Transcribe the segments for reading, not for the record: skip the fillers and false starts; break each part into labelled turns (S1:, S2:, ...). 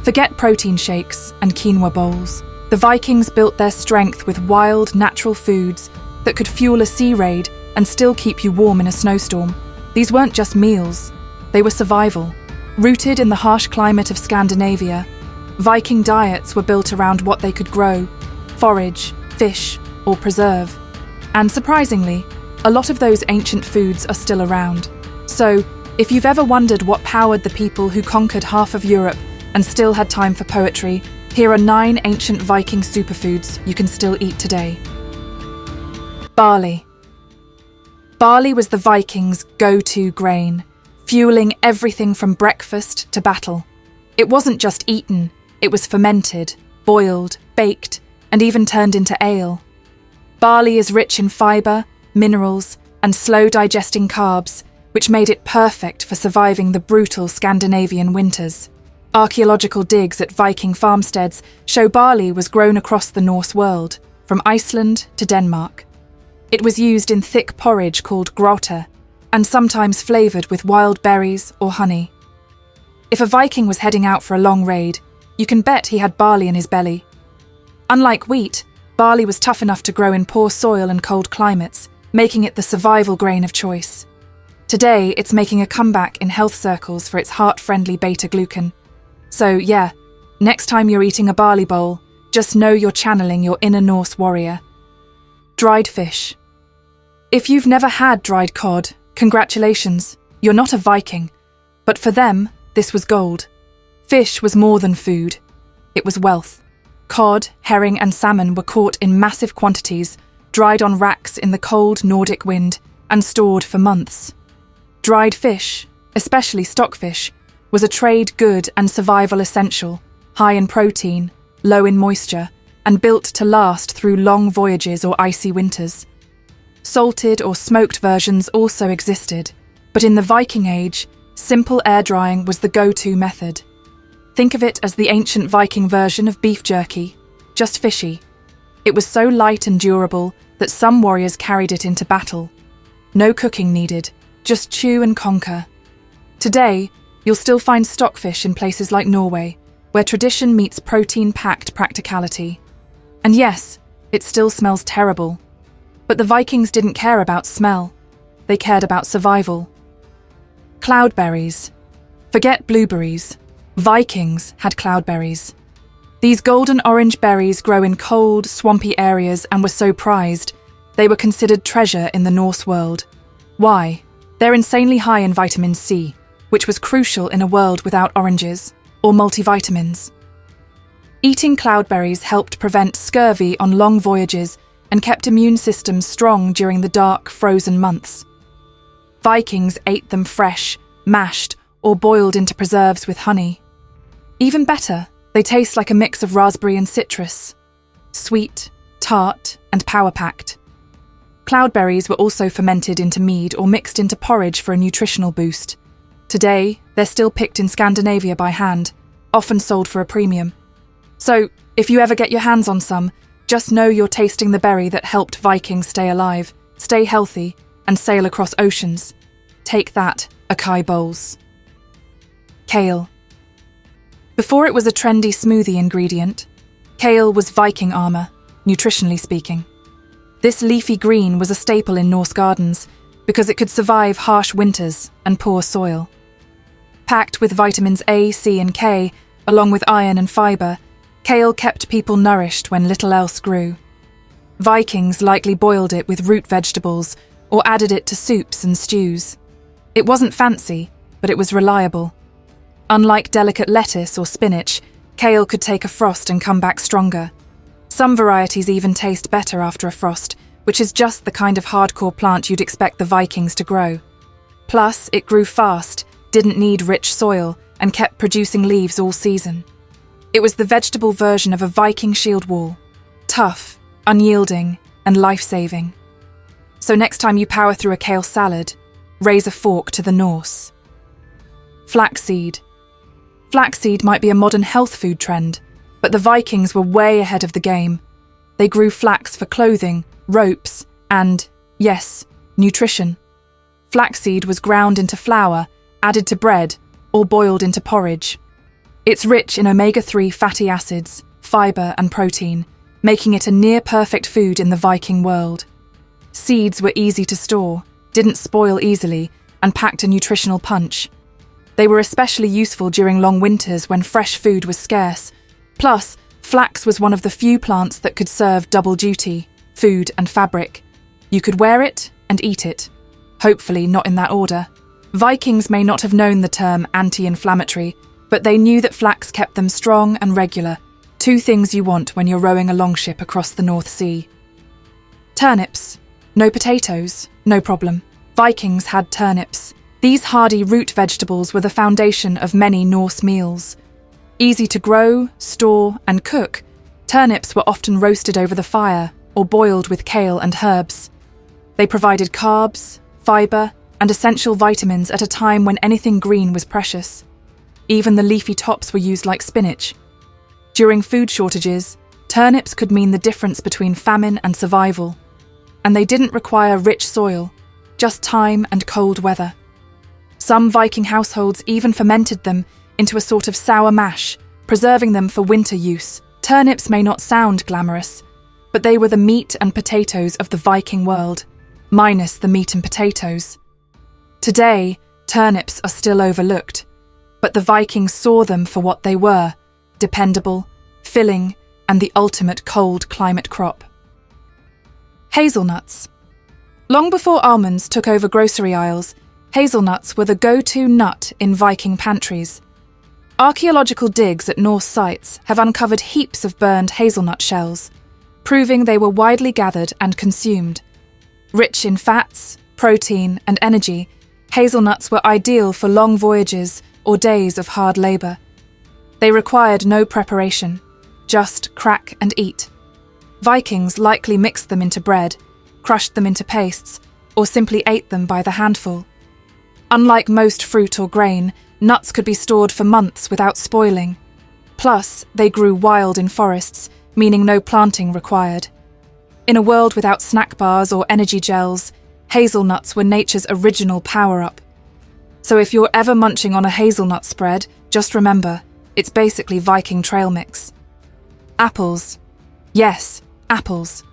S1: Forget protein shakes and quinoa bowls. The Vikings built their strength with wild, natural foods that could fuel a sea raid and still keep you warm in a snowstorm. These weren't just meals, they were survival. Rooted in the harsh climate of Scandinavia, Viking diets were built around what they could grow, forage, fish, or preserve. And surprisingly, a lot of those ancient foods are still around. So, if you've ever wondered what powered the people who conquered half of Europe and still had time for poetry, here are 9 ancient Viking superfoods you can still eat today. Barley. Barley was the Vikings' go-to grain, fueling everything from breakfast to battle. It wasn't just eaten, it was fermented, boiled, baked, and even turned into ale. Barley is rich in fibre, minerals, and slow-digesting carbs, which made it perfect for surviving the brutal Scandinavian winters. Archaeological digs at Viking farmsteads show barley was grown across the Norse world, from Iceland to Denmark. It was used in thick porridge called grotte, and sometimes flavoured with wild berries or honey. If a Viking was heading out for a long raid, you can bet he had barley in his belly. Unlike wheat, barley was tough enough to grow in poor soil and cold climates, making it the survival grain of choice. Today, it's making a comeback in health circles for its heart-friendly beta-glucan. So yeah, next time you're eating a barley bowl, just know you're channeling your inner Norse warrior. Dried fish. If you've never had dried cod, congratulations, you're not a Viking. But for them, this was gold. Fish was more than food. It was wealth. Cod, herring and salmon were caught in massive quantities, dried on racks in the cold Nordic wind, and stored for months. Dried fish, especially stockfish, was a trade good and survival essential, high in protein, low in moisture, and built to last through long voyages or icy winters. Salted or smoked versions also existed, but in the Viking Age, simple air drying was the go-to method. Think of it as the ancient Viking version of beef jerky, just fishy. It was so light and durable that some warriors carried it into battle. No cooking needed, just chew and conquer. Today, you'll still find stockfish in places like Norway, where tradition meets protein-packed practicality. And yes, it still smells terrible. But the Vikings didn't care about smell. They cared about survival. Cloudberries. Forget blueberries. Vikings had cloudberries. These golden-orange berries grow in cold, swampy areas and were so prized, they were considered treasure in the Norse world. Why? They're insanely high in vitamin C, which was crucial in a world without oranges, or multivitamins. Eating cloudberries helped prevent scurvy on long voyages and kept immune systems strong during the dark, frozen months. Vikings ate them fresh, mashed, or boiled into preserves with honey. Even better, they taste like a mix of raspberry and citrus. Sweet, tart, and power-packed. Cloudberries were also fermented into mead or mixed into porridge for a nutritional boost. Today, they're still picked in Scandinavia by hand, often sold for a premium. So, if you ever get your hands on some, just know you're tasting the berry that helped Vikings stay alive, stay healthy, and sail across oceans. Take that, acai bowls. Kale. Before it was a trendy smoothie ingredient, kale was Viking armour, nutritionally speaking. This leafy green was a staple in Norse gardens because it could survive harsh winters and poor soil. Packed with vitamins A, C and K, along with iron and fibre, kale kept people nourished when little else grew. Vikings likely boiled it with root vegetables or added it to soups and stews. It wasn't fancy, but it was reliable. Unlike delicate lettuce or spinach, kale could take a frost and come back stronger. Some varieties even taste better after a frost, which is just the kind of hardcore plant you'd expect the Vikings to grow. Plus, it grew fast, didn't need rich soil, and kept producing leaves all season. It was the vegetable version of a Viking shield wall. Tough, unyielding, and life-saving. So next time you power through a kale salad, raise a fork to the Norse. Flaxseed. Flaxseed might be a modern health food trend, but the Vikings were way ahead of the game. They grew flax for clothing, ropes, and, yes, nutrition. Flaxseed was ground into flour, added to bread, or boiled into porridge. It's rich in omega-3 fatty acids, fibre and protein, making it a near-perfect food in the Viking world. Seeds were easy to store, didn't spoil easily, and packed a nutritional punch. They were especially useful during long winters when fresh food was scarce. Plus, flax was one of the few plants that could serve double duty, food and fabric. You could wear it and eat it. Hopefully not in that order. Vikings may not have known the term anti-inflammatory, but they knew that flax kept them strong and regular, two things you want when you're rowing a longship across the North Sea. Turnips. No potatoes, no problem. Vikings had turnips. These hardy root vegetables were the foundation of many Norse meals. Easy to grow, store, and cook, turnips were often roasted over the fire or boiled with kale and herbs. They provided carbs, fibre, and essential vitamins at a time when anything green was precious. Even the leafy tops were used like spinach. During food shortages, turnips could mean the difference between famine and survival. And they didn't require rich soil, just time and cold weather. Some Viking households even fermented them into a sort of sour mash, preserving them for winter use. Turnips may not sound glamorous, but they were the meat and potatoes of the Viking world, minus the meat and potatoes. Today, turnips are still overlooked, but the Vikings saw them for what they were: dependable, filling, and the ultimate cold climate crop. Hazelnuts. Long before almonds took over grocery aisles, hazelnuts were the go-to nut in Viking pantries. Archaeological digs at Norse sites have uncovered heaps of burned hazelnut shells, proving they were widely gathered and consumed. Rich in fats, protein, and energy, hazelnuts were ideal for long voyages or days of hard labour. They required no preparation, just crack and eat. Vikings likely mixed them into bread, crushed them into pastes, or simply ate them by the handful. Unlike most fruit or grain, nuts could be stored for months without spoiling. Plus, they grew wild in forests, meaning no planting required. In a world without snack bars or energy gels, hazelnuts were nature's original power-up. So if you're ever munching on a hazelnut spread, just remember, it's basically Viking trail mix. Apples. Yes, apples.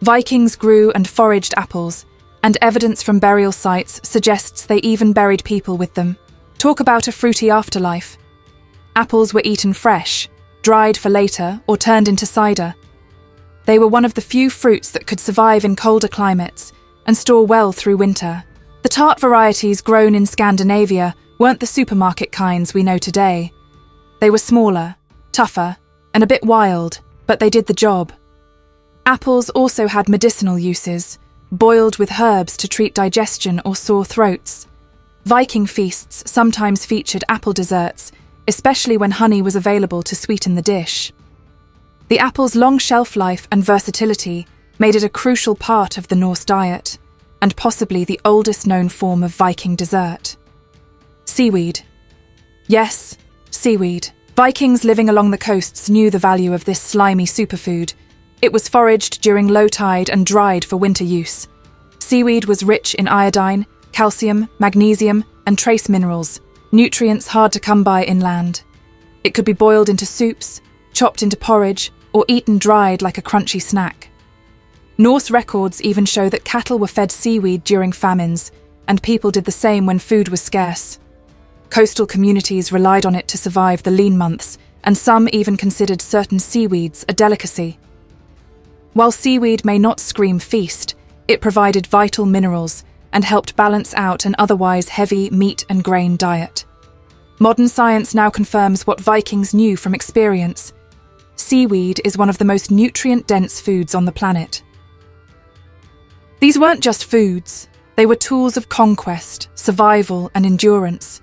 S1: Vikings grew and foraged apples, and evidence from burial sites suggests they even buried people with them. Talk about a fruity afterlife. Apples were eaten fresh, dried for later, or turned into cider. They were one of the few fruits that could survive in colder climates and store well through winter. The tart varieties grown in Scandinavia weren't the supermarket kinds we know today. They were smaller, tougher, and a bit wild, but they did the job. Apples also had medicinal uses, boiled with herbs to treat digestion or sore throats. Viking feasts sometimes featured apple desserts, especially when honey was available to sweeten the dish. The apple's long shelf life and versatility made it a crucial part of the Norse diet, and possibly the oldest known form of Viking dessert. Seaweed. Yes, seaweed. Vikings living along the coasts knew the value of this slimy superfood. It was foraged during low tide and dried for winter use. Seaweed was rich in iodine, calcium, magnesium, and trace minerals, nutrients hard to come by inland. It could be boiled into soups, chopped into porridge, or eaten dried like a crunchy snack. Norse records even show that cattle were fed seaweed during famines, and people did the same when food was scarce. Coastal communities relied on it to survive the lean months, and some even considered certain seaweeds a delicacy. While seaweed may not scream feast, it provided vital minerals and helped balance out an otherwise heavy meat and grain diet. Modern science now confirms what Vikings knew from experience. Seaweed is one of the most nutrient-dense foods on the planet. These weren't just foods, they were tools of conquest, survival, and endurance.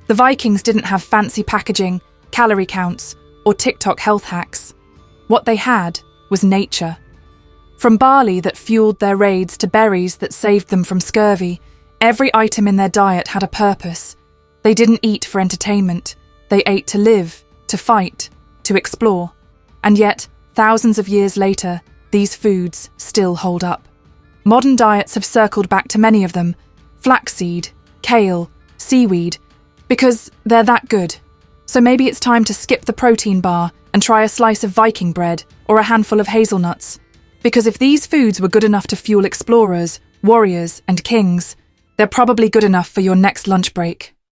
S1: The Vikings didn't have fancy packaging, calorie counts, or TikTok health hacks. What they had was nature. From barley that fueled their raids to berries that saved them from scurvy, every item in their diet had a purpose. They didn't eat for entertainment, they ate to live, to fight, to explore. And yet, thousands of years later, these foods still hold up. Modern diets have circled back to many of them: flaxseed, kale, seaweed, because they're that good. So maybe it's time to skip the protein bar and try a slice of Viking bread or a handful of hazelnuts. Because if these foods were good enough to fuel explorers, warriors, and kings, they're probably good enough for your next lunch break.